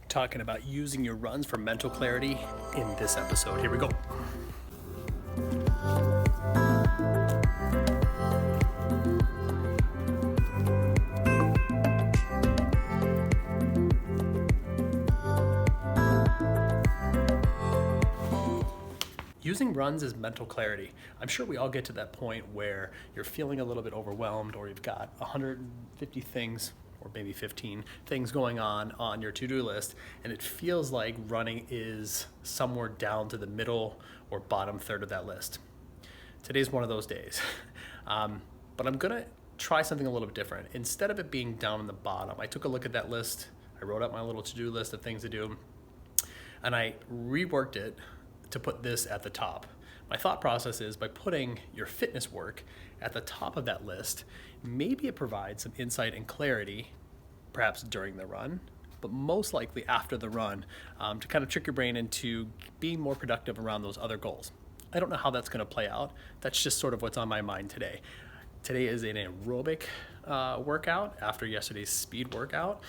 talking about using your runs for mental clarity in this episode. Here we go. Using runs as mental clarity. I'm sure we all get to that point where you're feeling a little bit overwhelmed, or you've got 150 things or maybe 15 things going on your to-do list, and it feels like running is somewhere down to the middle or bottom third of that list. Today's one of those days. But I'm gonna try something a little bit different. Instead of it being down in the bottom, I took a look at that list, I wrote up my little to-do list of things to do, and I reworked it to put this at the top. My thought process is by putting your fitness work at the top of that list, maybe it provides some insight and clarity, perhaps during the run, but most likely after the run, to kind of trick your brain into being more productive around those other goals. I don't know how that's gonna play out. That's just sort of what's on my mind today. Today is an aerobic workout after yesterday's speed workout.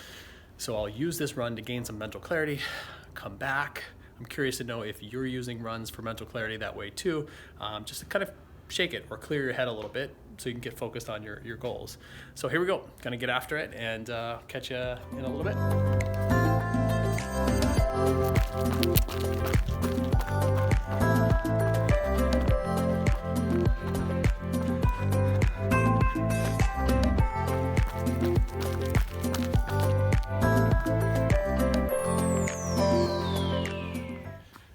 So I'll use this run to gain some mental clarity, come back. I'm curious to know if you're using runs for mental clarity that way too, just to kind of shake it or clear your head a little bit so you can get focused on your goals. So here we go, gonna get after it and catch you in a little bit.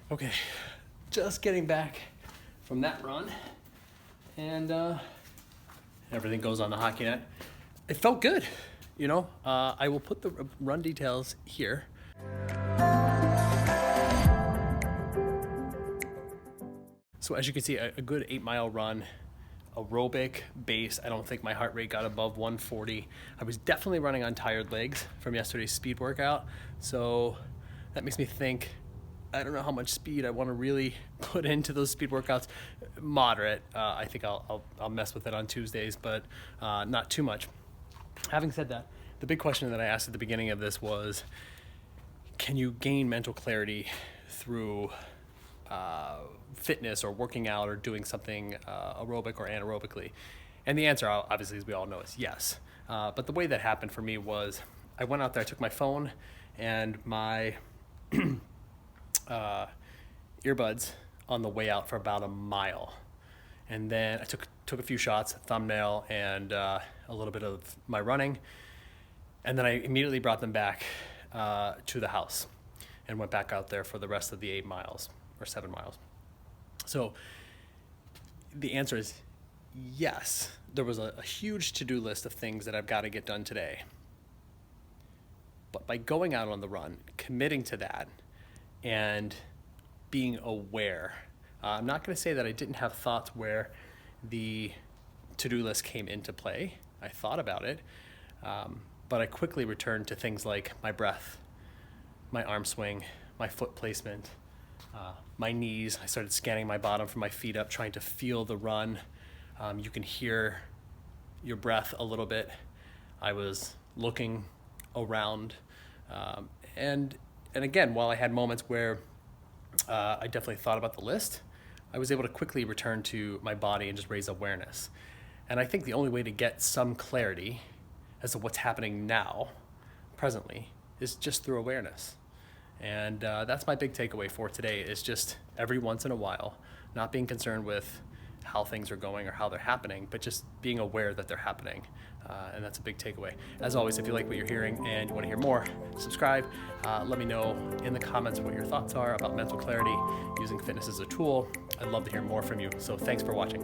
Okay, just getting back from that run, and everything goes on the hockey net. It felt good, you know. I will put the run details here. So as you can see, a good 8-mile run, aerobic base. I don't think my heart rate got above 140. I was definitely running on tired legs from yesterday's speed workout, so that makes me think, I don't know how much speed I want to really put into those speed workouts. Moderate. I think I'll mess with it on Tuesdays, but not too much. Having said that, the big question that I asked at the beginning of this was, can you gain mental clarity through fitness or working out or doing something aerobic or anaerobically? And the answer, obviously, as we all know, is yes. But the way that happened for me was I went out there, I took my phone and my earbuds on the way out for about a mile, and then I took a few shots, a thumbnail and a little bit of my running, and then I immediately brought them back to the house and went back out there for the rest of the 8 miles or 7 miles. So the answer is yes. There was a huge to-do list of things that I've got to get done today, but by going out on the run, committing to that, and being aware. I'm not going to say that I didn't have thoughts where the to-do list came into play. I thought about it, but I quickly returned to things like my breath, my arm swing, my foot placement, my knees. I started scanning my bottom from my feet up, trying to feel the run. You can hear your breath a little bit. I was looking around, and again, while I had moments where I definitely thought about the list, I was able to quickly return to my body and just raise awareness. And I think the only way to get some clarity as to what's happening now, presently, is just through awareness. And that's my big takeaway for today, is just every once in a while, not being concerned with how things are going or how they're happening, but just being aware that they're happening. And that's a big takeaway. As always, if you like what you're hearing and you want to hear more, subscribe. Let me know in the comments what your thoughts are about mental clarity, using fitness as a tool. I'd love to hear more from you. So thanks for watching.